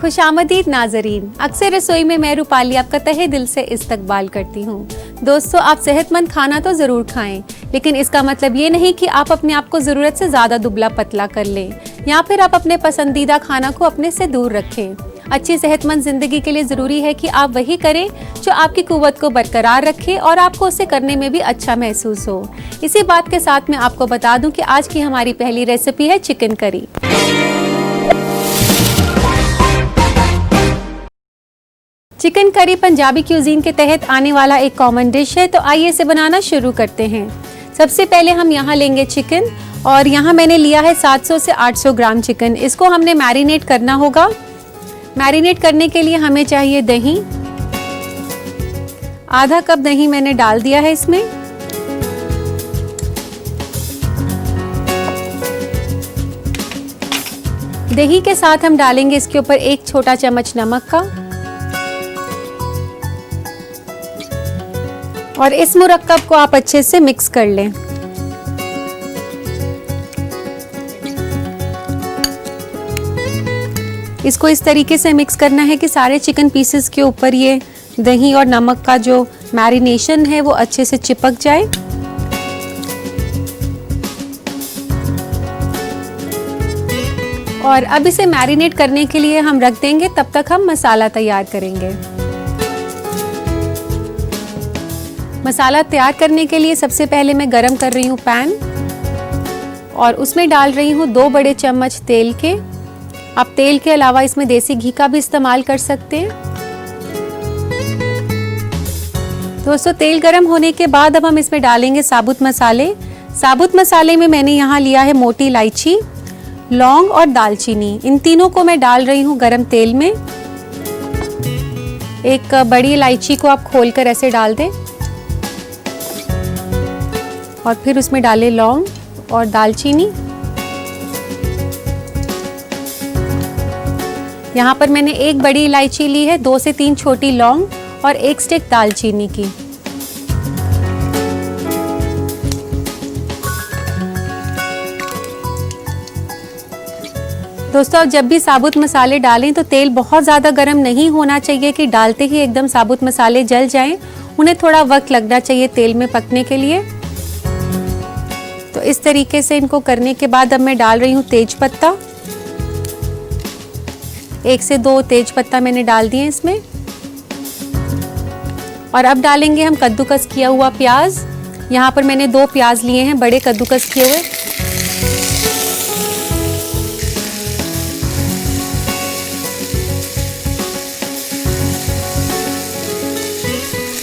खुशामदीद नाजरीन, अक्सर रसोई में मैं रूपाली आपका तहे दिल से इस्तकबाल करती हूँ। दोस्तों, आप सेहतमंद खाना तो ज़रूर खाएं, लेकिन इसका मतलब ये नहीं कि आप अपने आप को ज़रूरत से ज़्यादा दुबला पतला कर लें या फिर आप अपने पसंदीदा खाना को अपने से दूर रखें। अच्छी सेहतमंद ज़िंदगी के लिए ज़रूरी है कि आप वही करें जो आपकी कुव्वत को बरकरार रखे और आपको उसे करने में भी अच्छा महसूस हो। इसी बात के साथ मैं आपको बता दूं कि आज की हमारी पहली रेसिपी है chicken curry. Chicken curry Punjabi cuisine के तहत आने वाला एक कॉमन डिश है, तो आइए इसे बनाना शुरू करते हैं। सबसे पहले हम यहाँ लेंगे चिकन, और यहाँ मैंने लिया है 700 से 800 ग्राम चिकन। इसको हमने मैरिनेट करना होगा। मैरिनेट करने के लिए हमें चाहिए दही। आधा कप दही मैंने डाल दिया है इसमें। दही के साथ हम डालेंगे इसके ऊपर 1 छोटा चम्मच नमक का, और इस मुरक्कब को आप अच्छे से मिक्स कर लें। इसको इस तरीके से मिक्स करना है कि सारे चिकन पीसेस के ऊपर ये दही और नमक का जो मैरिनेशन है वो अच्छे से चिपक जाए। और अब इसे मैरिनेट करने के लिए हम रख देंगे, तब तक हम मसाला तैयार करेंगे। मसाला तैयार करने के लिए सबसे पहले मैं गरम कर रही हूँ पैन, और उसमें डाल रही हूँ 2 बड़े चम्मच तेल के। आप तेल के अलावा इसमें देसी घी का भी इस्तेमाल कर सकते हैं। दोस्तों, तेल गरम होने के बाद अब हम इसमें डालेंगे साबुत मसाले। साबुत मसाले में मैंने यहाँ लिया है मोटी इलायची, लौंग और दालचीनी। इन तीनों को मैं डाल रही हूँ गरम तेल में। एक बड़ी इलायची को आप खोलकर ऐसे डाल दें, और फिर उसमें डालें लौंग और दालचीनी। यहाँ पर मैंने 1 बड़ी इलायची ली है, 2 से 3 छोटी लौंग और 1 स्टिक दालचीनी की। दोस्तों, आप जब भी साबुत मसाले डालें तो तेल बहुत ज़्यादा गर्म नहीं होना चाहिए कि डालते ही एकदम साबुत मसाले जल जाएं। उन्हें थोड़ा वक्त लगना चाहिए तेल में पकने के लिए। तो इस तरीके से इनको करने के बाद अब मैं डाल रही हूँ तेज पत्ता। 1 से 2 तेज पत्ता मैंने डाल दिए इसमें। और अब डालेंगे हम कद्दूकस किया हुआ प्याज। यहाँ पर मैंने 2 प्याज लिए हैं, बड़े कद्दूकस किए हुए।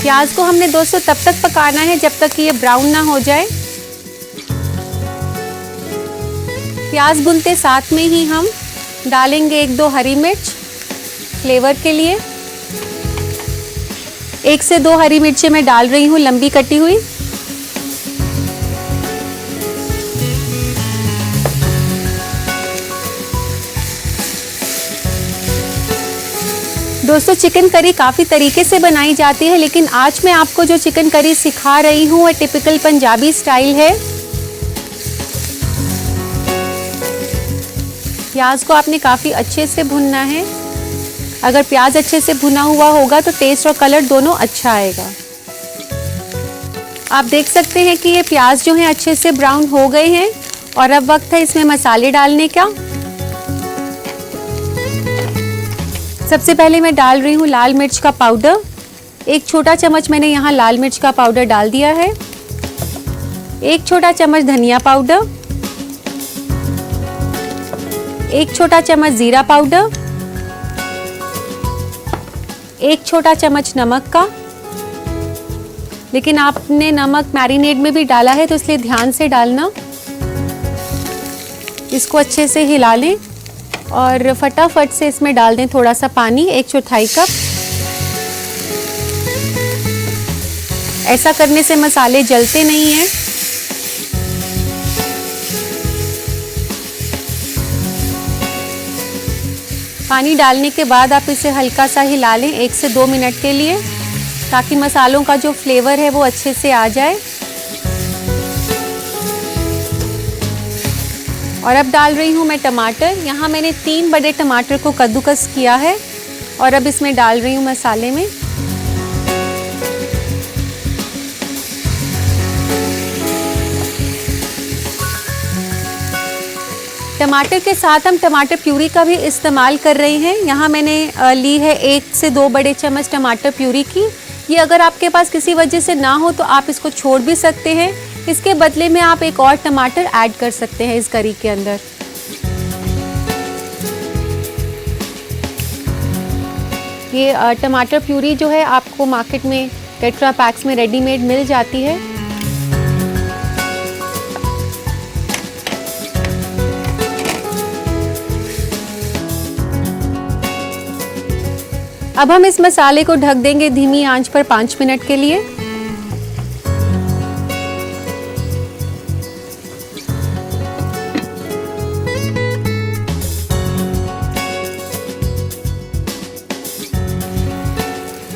प्याज को हमने दोस्तों तब तक पकाना है जब तक कि ये ब्राउन ना हो जाए। प्याज भुनते साथ में ही हम डालेंगे 1-2 हरी मिर्च फ्लेवर के लिए। 1 से 2 हरी मिर्चें मैं डाल रही हूँ लंबी कटी हुई। दोस्तों, चिकन करी काफ़ी तरीके से बनाई जाती है, लेकिन आज मैं आपको जो चिकन करी सिखा रही हूँ वो टिपिकल पंजाबी स्टाइल है। प्याज को आपने काफ़ी अच्छे से भुनना है। अगर प्याज अच्छे से भुना हुआ होगा तो टेस्ट और कलर दोनों अच्छा आएगा। आप देख सकते हैं कि ये प्याज जो हैं अच्छे से ब्राउन हो गए हैं, और अब वक्त है इसमें मसाले डालने का। सबसे पहले मैं डाल रही हूँ लाल मिर्च का पाउडर। 1 छोटा चम्मच मैंने यहाँ लाल मिर्च का पाउडर डाल दिया है। 1 छोटा चम्मच धनिया पाउडर, 1 छोटा चम्मच जीरा पाउडर, 1 छोटा चम्मच नमक का। लेकिन आपने नमक मैरिनेट में भी डाला है तो इसलिए ध्यान से डालना। इसको अच्छे से हिला लें और फटाफट से इसमें डाल दें थोड़ा सा पानी, 1/4 कप। ऐसा करने से मसाले जलते नहीं हैं। पानी डालने के बाद आप इसे हल्का सा हिला लें 1 से 2 मिनट के लिए, ताकि मसालों का जो फ्लेवर है वो अच्छे से आ जाए। और अब डाल रही हूँ मैं टमाटर। यहाँ मैंने 3 बड़े टमाटर को कद्दूकस किया है और अब इसमें डाल रही हूँ मसाले में। टमाटर के साथ हम टमाटर प्यूरी का भी इस्तेमाल कर रहे हैं। यहाँ मैंने ली है 1 से 2 बड़े चम्मच टमाटर प्यूरी की। ये अगर आपके पास किसी वजह से ना हो तो आप इसको छोड़ भी सकते हैं। इसके बदले में आप एक और टमाटर ऐड कर सकते हैं इस करी के अंदर। ये टमाटर प्यूरी जो है आपको मार्केट में टेट्रा पैक्स में रेडीमेड मिल जाती है। अब हम इस मसाले को ढक देंगे धीमी आंच पर 5 मिनट के लिए।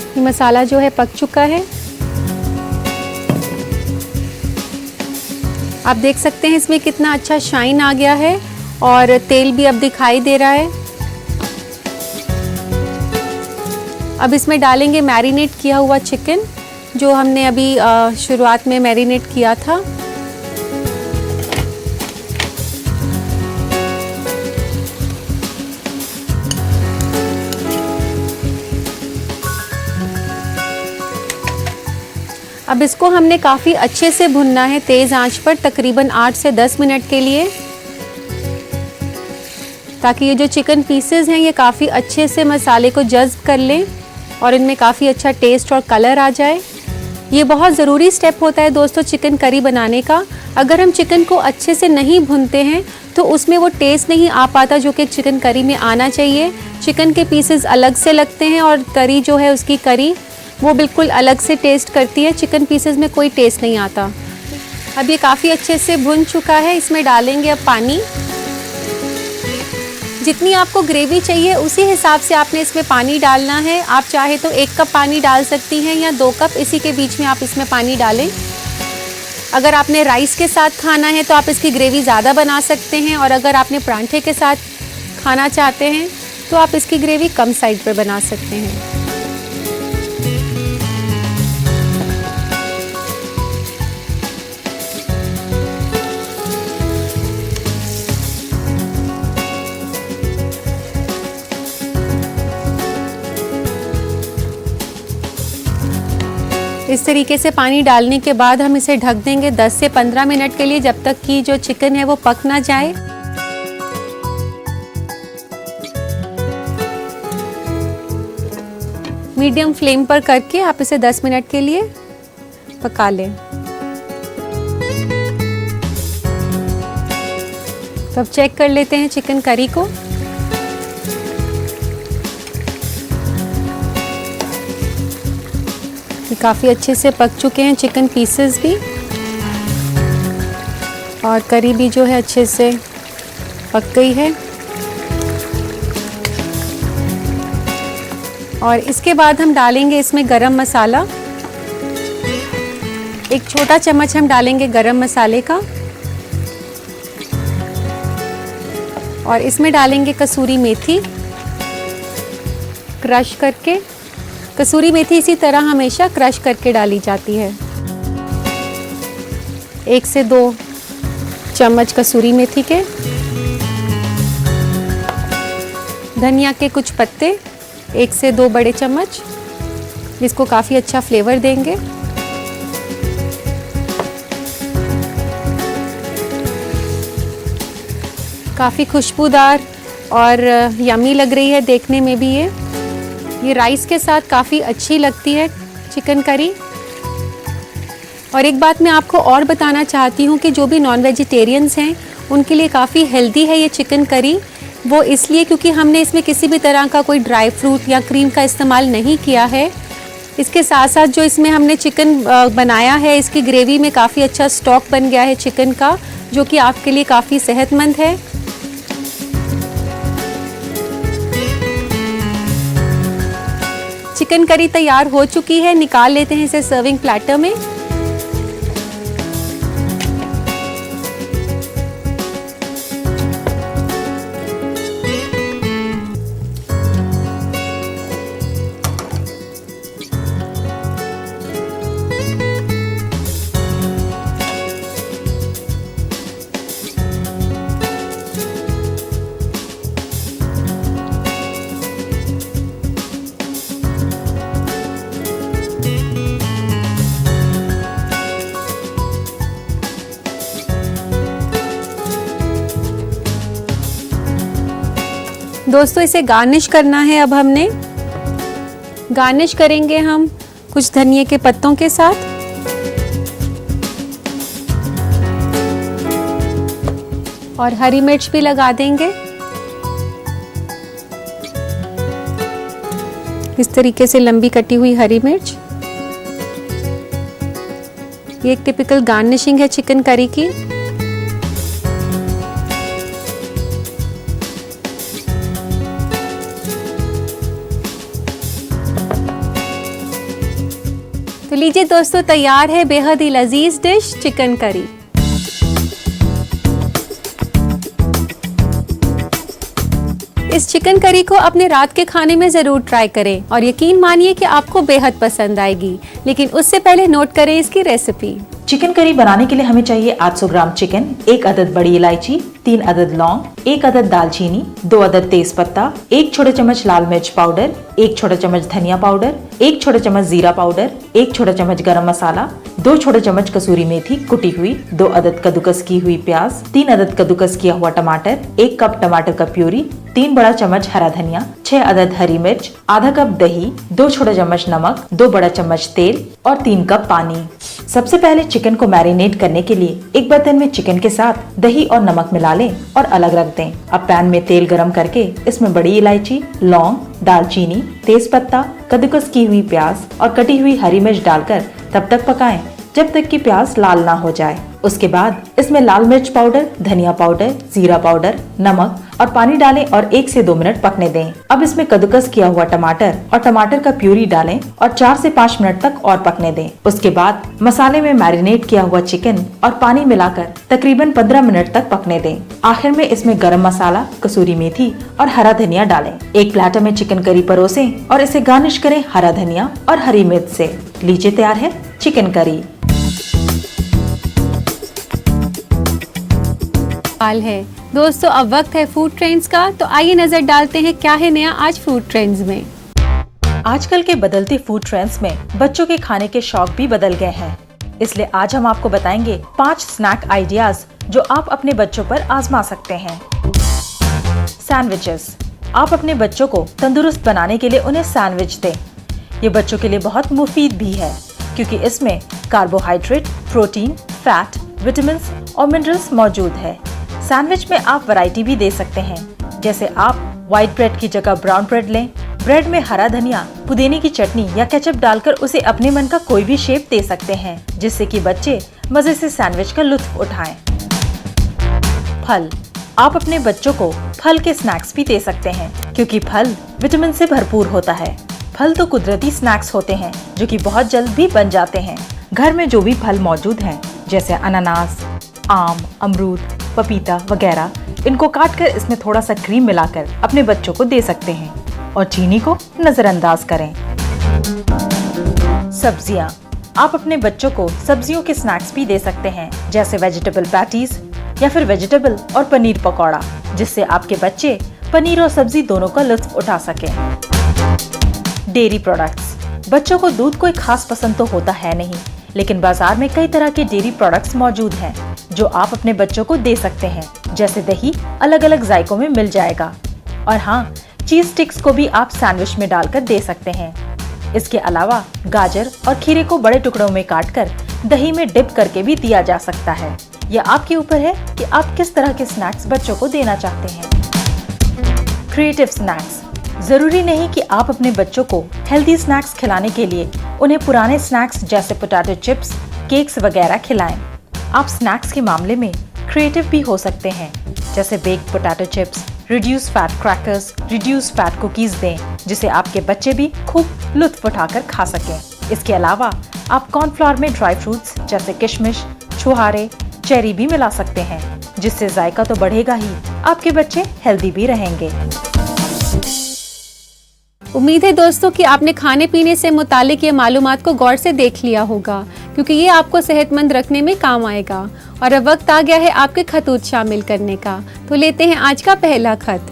ये मसाला जो है पक चुका है। आप देख सकते हैं इसमें कितना अच्छा शाइन आ गया है और तेल भी अब दिखाई दे रहा है। अब इसमें डालेंगे मैरिनेट किया हुआ चिकन जो हमने अभी शुरुआत में मैरिनेट किया था। अब इसको हमने काफ़ी अच्छे से भुनना है तेज़ आंच पर तकरीबन 8 से 10 मिनट के लिए, ताकि ये जो चिकन पीसेस हैं ये काफ़ी अच्छे से मसाले को जज़्ब कर लें और इनमें काफ़ी अच्छा टेस्ट और कलर आ जाए। ये बहुत ज़रूरी स्टेप होता है दोस्तों चिकन करी बनाने का। अगर हम चिकन को अच्छे से नहीं भूनते हैं तो उसमें वो टेस्ट नहीं आ पाता जो कि चिकन करी में आना चाहिए। चिकन के पीसेस अलग से लगते हैं और करी जो है उसकी करी वो बिल्कुल अलग से टेस्ट करती है। चिकन पीसेस में कोई टेस्ट नहीं आता। अब ये काफ़ी अच्छे से भुन चुका है। इसमें डालेंगे अब पानी। जितनी आपको ग्रेवी चाहिए उसी हिसाब से आपने इसमें पानी डालना है। आप चाहे तो 1 कप पानी डाल सकती हैं या 2 कप, इसी के बीच में आप इसमें पानी डालें। अगर आपने राइस के साथ खाना है तो आप इसकी ग्रेवी ज़्यादा बना सकते हैं और अगर आपने परांठे के साथ खाना चाहते हैं तो आप इसकी ग्रेवी कम साइड पर बना सकते हैं। इस तरीके से पानी डालने के बाद हम इसे ढक देंगे 10 से 15 मिनट के लिए, जब तक कि जो चिकन है वो पक ना जाए। मीडियम फ्लेम पर करके आप इसे 10 मिनट के लिए पका लें। तो अब चेक कर लेते हैं चिकन करी को। काफ़ी अच्छे से पक चुके हैं चिकन पीसेस भी और करी भी जो है अच्छे से पक गई है। और इसके बाद हम डालेंगे इसमें गरम मसाला। 1 छोटा चम्मच हम डालेंगे गरम मसाले का और इसमें डालेंगे कसूरी मेथी क्रश करके। कसूरी मेथी इसी तरह हमेशा क्रश करके डाली जाती है। 1 से 2 चम्मच कसूरी मेथी के। धनिया के कुछ पत्ते 1 से 2 बड़े चम्मच, इसको काफ़ी अच्छा फ्लेवर देंगे। काफ़ी खुशबूदार और यम्मी लग रही है देखने में भी। ये राइस के साथ काफ़ी अच्छी लगती है चिकन करी। और एक बात मैं आपको और बताना चाहती हूँ कि जो भी नॉन वेजिटेरियंस हैं उनके लिए काफ़ी हेल्दी है ये चिकन करी। वो इसलिए क्योंकि हमने इसमें किसी भी तरह का कोई ड्राई फ्रूट या क्रीम का इस्तेमाल नहीं किया है। इसके साथ साथ जो इसमें हमने चिकन बनाया है इसकी ग्रेवी में काफ़ी अच्छा स्टॉक बन गया है चिकन का, जो कि आपके लिए काफ़ी सेहतमंद है। चिकन करी तैयार हो चुकी है। निकाल लेते हैं इसे सर्विंग प्लेटर में। दोस्तों इसे गार्निश करना है। अब हमने गार्निश करेंगे हम कुछ धनिए के पत्तों के साथ। और हरी मिर्च भी लगा देंगे। इस तरीके से लंबी कटी हुई हरी मिर्च। ये एक टिपिकल गार्निशिंग है चिकन करी की। तो लीजिए दोस्तों, तैयार है बेहद ही लजीज डिश चिकन करी। इस चिकन करी को अपने रात के खाने में जरूर ट्राई करें और यकीन मानिए कि आपको बेहद पसंद आएगी। लेकिन उससे पहले नोट करें इसकी रेसिपी। चिकन करी बनाने के लिए हमें चाहिए 800 ग्राम चिकन, 1 अदद बड़ी इलायची, 3 अदद लौंग, 1 अदद दालचीनी, 2 अदद तेज पत्ता, 1 छोटा चम्मच लाल मिर्च पाउडर, 1 छोटा चम्मच धनिया पाउडर, 1 छोटा चम्मच जीरा पाउडर, 1 छोटा चम्मच गरम मसाला, 2 छोटा चम्मच कसूरी मेथी कुटी हुई, 2 अदद कद्दूकस की हुई प्याज, 3 अदद कद्दूकस किया हुआ टमाटर, 1 कप टमाटर का प्यूरी, 3 बड़ा चम्मच हरा धनिया, 6 अदद हरी मिर्च, आधा कप दही, 2 छोटा चम्मच नमक, 2 बड़ा चम्मच तेल और 3 कप पानी। सबसे पहले चिकन को मैरिनेट करने के लिए एक बर्तन में चिकन के साथ दही और नमक मिला लें और अलग रख दें। अब पैन में तेल गरम करके इसमें बड़ी इलायची, लौंग, दालचीनी, तेज पत्ता, कद्दूकस की हुई प्याज और कटी हुई हरी मिर्च डालकर तब तक पकाएं जब तक कि प्याज लाल ना हो जाए। उसके बाद इसमें लाल मिर्च पाउडर, धनिया पाउडर, जीरा पाउडर, नमक और पानी डालें और 1 से 2 मिनट पकने दें। अब इसमें कद्दूकस किया हुआ टमाटर और टमाटर का प्यूरी डालें और 4 से 5 मिनट तक और पकने दें। उसके बाद मसाले में मैरिनेट किया हुआ चिकन और पानी मिलाकर तकरीबन 15 मिनट तक पकने दें। आखिर में इसमें गरम मसाला, कसूरी मेथी और हरा धनिया डालें। एक प्लेटर में चिकन करी परोसें और इसे गार्निश करें हरा धनिया और हरी मिर्च से। लीजिए, तैयार है चिकन करी। है दोस्तों, अब वक्त है फूड ट्रेंड्स का। तो आइए नजर डालते हैं क्या है नया आज फूड ट्रेंड्स में। आजकल के बदलते फूड ट्रेंड्स में बच्चों के खाने के शौक भी बदल गए हैं। इसलिए आज हम आपको बताएंगे 5 स्नैक आइडियाज जो आप अपने बच्चों पर आजमा सकते हैं। सैंडविचेस। आप अपने बच्चों को तंदुरुस्त बनाने के लिए उन्हें सैंडविच दें। ये बच्चों के लिए बहुत मुफीद भी है क्योंकि इसमें कार्बोहाइड्रेट, प्रोटीन, फैट, विटामिन और मिनरल्स मौजूद है। सैंडविच में आप वैरायटी भी दे सकते हैं, जैसे आप व्हाइट ब्रेड की जगह ब्राउन ब्रेड लें। ब्रेड में हरा धनिया, पुदीने की चटनी या केचप डालकर उसे अपने मन का कोई भी शेप दे सकते हैं, जिससे कि बच्चे मजे से सैंडविच का लुत्फ उठाएं। फल। आप अपने बच्चों को फल के स्नैक्स भी दे सकते हैं क्योंकि फल विटामिन से भरपूर होता है। फल तो कुदरती स्नैक्स होते हैं जो कि बहुत जल्द भी बन जाते हैं। घर में जो भी फल मौजूद हैं, जैसे अनानास, आम, अमरूद, पपीता वगैरह, इनको काटकर इसमें थोड़ा सा क्रीम मिलाकर अपने बच्चों को दे सकते हैं और चीनी को नजरअंदाज करें। सब्जियां। आप अपने बच्चों को सब्जियों के स्नैक्स भी दे सकते हैं, जैसे वेजिटेबल पैटीज या फिर वेजिटेबल और पनीर पकौड़ा, जिससे आपके बच्चे पनीर और सब्जी दोनों का लुत्फ उठा सकें। Dairy products. बच्चों को दूध कोई खास पसंद तो होता है नहीं, लेकिन बाजार में कई तरह के डेयरी प्रोडक्ट्स मौजूद हैं जो आप अपने बच्चों को दे सकते हैं, जैसे दही अलग अलग जायकों में मिल जाएगा। और हाँ, चीज स्टिक्स को भी आप सैंडविच में डालकर दे सकते हैं। इसके अलावा गाजर और खीरे को बड़े टुकड़ों में काटकर दही में डिप करके भी दिया जा सकता है। यह आपके ऊपर है कि आप किस तरह के स्नैक्स बच्चों को देना चाहते हैं। Creative snacks. जरूरी नहीं कि आप अपने बच्चों को हेल्दी स्नैक्स खिलाने के लिए उन्हें पुराने स्नैक्स जैसे पोटैटो चिप्स, केक्स वगैरह खिलाएं। आप स्नैक्स के मामले में क्रिएटिव भी हो सकते हैं, जैसे baked potato chips, reduce fat crackers, reduce fat cookies दें, जिसे आपके बच्चे भी खूब लुत्फ उठाकर खा सकें। इसके अलावा आप कॉर्नफ्लोर में ड्राई फ्रूट्स जैसे किशमिश, छुहारे, चेरी भी मिला सकते हैं, जिससे जायका तो बढ़ेगा ही, आपके बच्चे हेल्दी भी रहेंगे। उम्मीद है दोस्तों कि आपने खाने पीने से मुतालिक ये मालूमात को गौर से देख लिया होगा, क्योंकि ये आपको सेहतमंद रखने में काम आएगा। और अब वक्त आ गया है आपके खतूत शामिल करने का। तो लेते हैं आज का पहला खत।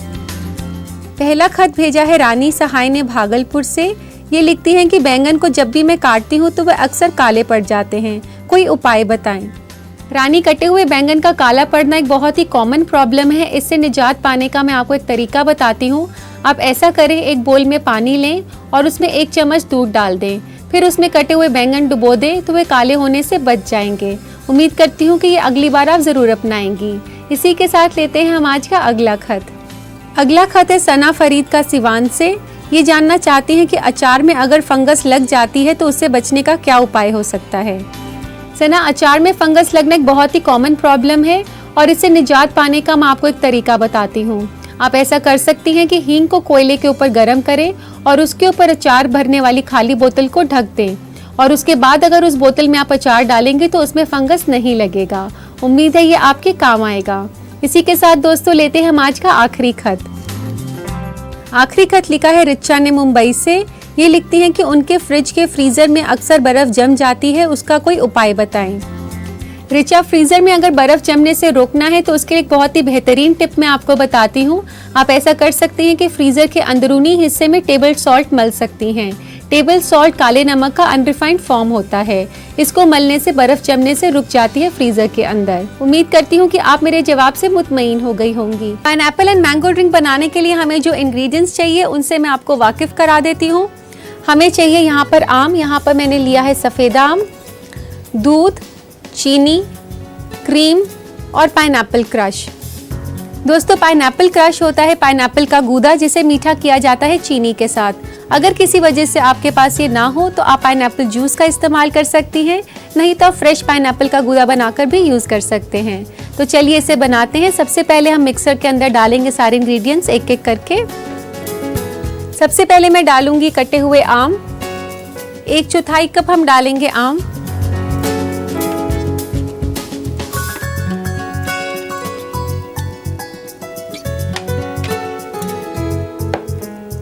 पहला खत भेजा है रानी सहाय ने भागलपुर से। ये लिखती हैं कि बैंगन को जब भी मैं काटती हूँ तो वह अक्सर काले पड़ जाते हैं, कोई उपाय बताएं। रानी कटे हुए बैंगन का काला पड़ना एक बहुत ही कॉमन प्रॉब्लम है। इससे निजात पाने का मैं आपको एक तरीका बताती हूँ। आप ऐसा करें, एक बोल में पानी लें और उसमें 1 चम्मच दूध डाल दें, फिर उसमें कटे हुए बैंगन डुबो दें तो वे काले होने से बच जाएंगे। उम्मीद करती हूँ कि ये अगली बार आप ज़रूर अपनाएंगी। इसी के साथ लेते हैं हम आज का अगला खत। अगला खत है सना फरीद का सिवान से। ये जानना चाहती हैं कि अचार में अगर फंगस लग जाती है तो उससे बचने का क्या उपाय हो सकता है। सना, अचार में फंगस लगना एक बहुत ही कॉमन प्रॉब्लम है और इससे निजात पाने का मैं आपको एक तरीका बताती हूँ। आप ऐसा कर सकती हैं कि हींग को कोयले के ऊपर गर्म करें और उसके ऊपर अचार भरने वाली खाली बोतल को ढक दें और उसके बाद अगर उस बोतल में आप अचार डालेंगे तो उसमें फंगस नहीं लगेगा। उम्मीद है ये आपके काम आएगा। इसी के साथ दोस्तों लेते हैं हम आज का आखिरी खत। आखिरी खत लिखा है रिचा ने मुंबई से। ये लिखती हैं कि उनके फ्रिज के फ्रीजर में अक्सर बर्फ जम जाती है, उसका कोई उपाय बताएं। रिचा, फ्रीजर में अगर बर्फ जमने से रोकना है तो उसके लिए एक बहुत ही बेहतरीन टिप मैं आपको बताती हूँ। आप ऐसा कर सकती हैं कि फ्रीजर के अंदरूनी हिस्से में टेबल सॉल्ट मल सकती हैं। टेबल सॉल्ट काले नमक का अनरिफाइंड फॉर्म होता है। इसको मलने से बर्फ जमने से रुक जाती है फ्रीजर के अंदर। उम्मीद करती हूँ कि आप मेरे जवाब से मुतमईन हो गई होंगी। पाइनएप्पल एंड मैंगो ड्रिंक बनाने के लिए हमें जो इंग्रेडिएंट्स चाहिए उनसे मैं आपको वाकिफ करा देती हूँ। हमें चाहिए यहाँ पर आम। यहाँ पर मैंने लिया है सफ़ेद आम, दूध, चीनी, क्रीम और पाइनएप्पल क्रश। दोस्तों, पाइनएप्पल क्रश होता है पाइनएप्पल का गूदा जिसे मीठा किया जाता है चीनी के साथ। अगर किसी वजह से आपके पास ये ना हो तो आप पाइनएप्पल जूस का इस्तेमाल कर सकती हैं, नहीं तो आप फ्रेश पाइनएप्पल का गूदा बनाकर भी यूज़ कर सकते हैं। तो चलिए इसे बनाते हैं। सबसे पहले हम मिक्सर के अंदर डालेंगे सारे इंग्रेडिएंट्स एक एक करके। सबसे पहले मैं डालूंगी कटे हुए आम। 1/4 कप हम डालेंगे आम।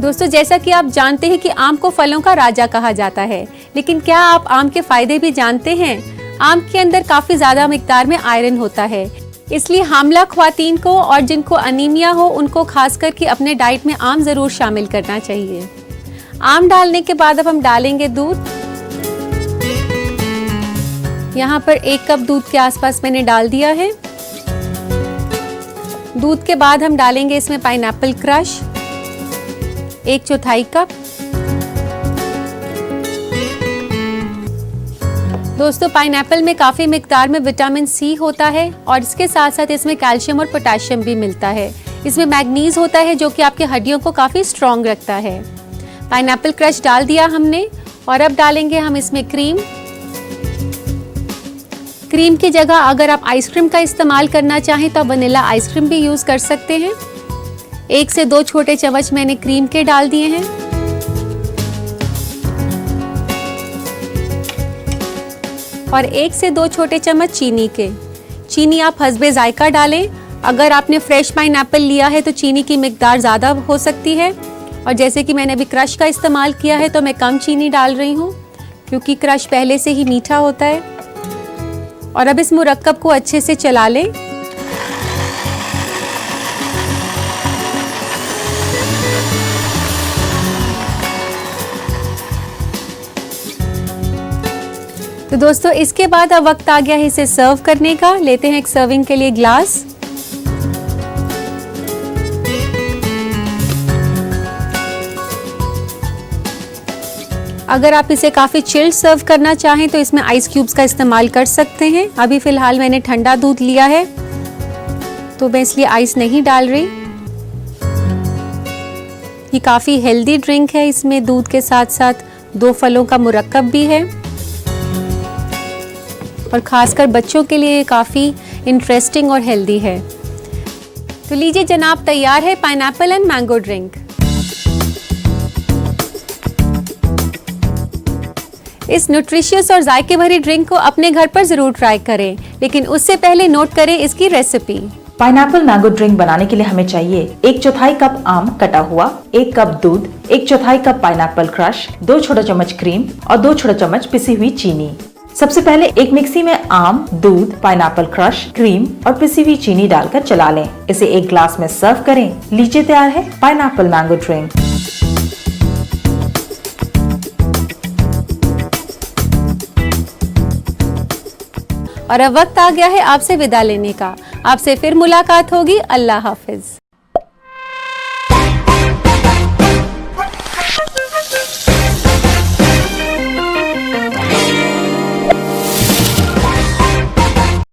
दोस्तों, जैसा कि आप जानते हैं कि आम को फलों का राजा कहा जाता है, लेकिन क्या आप आम के फायदे भी जानते हैं? आम के अंदर काफी ज्यादा मिकदार में आयरन होता है, इसलिए हामला ख्वातीन को और जिनको अनीमिया हो उनको खास करके अपने डाइट में आम जरूर शामिल करना चाहिए। आम डालने के बाद अब हम डालेंगे दूध। यहाँ पर 1 कप दूध के आसपास मैंने डाल दिया है। दूध के बाद हम डालेंगे इसमें पाइनएप्पल क्रश 1/4 कप। दोस्तों, पाइनएप्पल में काफ़ी मिकदार में विटामिन सी होता है और इसके साथ साथ इसमें कैल्शियम और पोटेशियम भी मिलता है। इसमें मैग्नीज होता है जो कि आपके हड्डियों को काफ़ी स्ट्रॉन्ग रखता है। पाइनएप्पल क्रश डाल दिया हमने और अब डालेंगे हम इसमें क्रीम। क्रीम की जगह अगर आप आइसक्रीम का इस्तेमाल करना चाहें तो आप वनीला आइसक्रीम भी यूज़ कर सकते हैं। 1 से 2 छोटे चम्मच मैंने क्रीम के डाल दिए हैं। और 1 से 2 छोटे चम्मच चीनी के। चीनी आप हस्बे जायका डालें। अगर आपने फ्रेश पाइनएप्पल लिया है तो चीनी की मिकदार ज़्यादा हो सकती है, और जैसे कि मैंने अभी क्रश का इस्तेमाल किया है तो मैं कम चीनी डाल रही हूँ क्योंकि क्रश पहले से ही मीठा होता है। और अब इस मुरक्कब को अच्छे से चला लें। तो दोस्तों, इसके बाद अब वक्त आ गया है इसे सर्व करने का। लेते हैं एक सर्विंग के लिए ग्लास। अगर आप इसे काफ़ी चिल्ड सर्व करना चाहें तो इसमें आइस क्यूब्स का इस्तेमाल कर सकते हैं। अभी फ़िलहाल मैंने ठंडा दूध लिया है तो मैं इसलिए आइस नहीं डाल रही। ये काफ़ी हेल्दी ड्रिंक है। इसमें दूध के साथ साथ 2 फलों का मुरक्कब भी है और ख़ासकर बच्चों के लिए काफ़ी इंटरेस्टिंग और हेल्दी है। तो लीजिए जनाब, तैयार है पाइनएप्पल एंड मैंगो ड्रिंक। इस न्यूट्रिशियस और जायके भरी ड्रिंक को अपने घर पर जरूर ट्राई करें, लेकिन उससे पहले नोट करें इसकी रेसिपी। पाइनएप्पल मैंगो ड्रिंक बनाने के लिए हमें चाहिए 1/4 कप आम कटा हुआ, 1 कप दूध, 1/4 कप पाइनएप्पल क्रश, 2 छोटे चम्मच क्रीम और 2 छोटे चम्मच पिसी हुई चीनी। सबसे पहले एक मिक्सी में आम, दूध, पाइनएप्पल क्रश, क्रीम और पिसी हुई चीनी डालकर चला लें। इसे एक ग्लास में सर्व करें। लीजिए, तैयार है पाइनएप्पल मैंगो ड्रिंक। और अब वक्त आ गया है आपसे विदा लेने का। आपसे फिर मुलाकात होगी। अल्लाह हाफिज।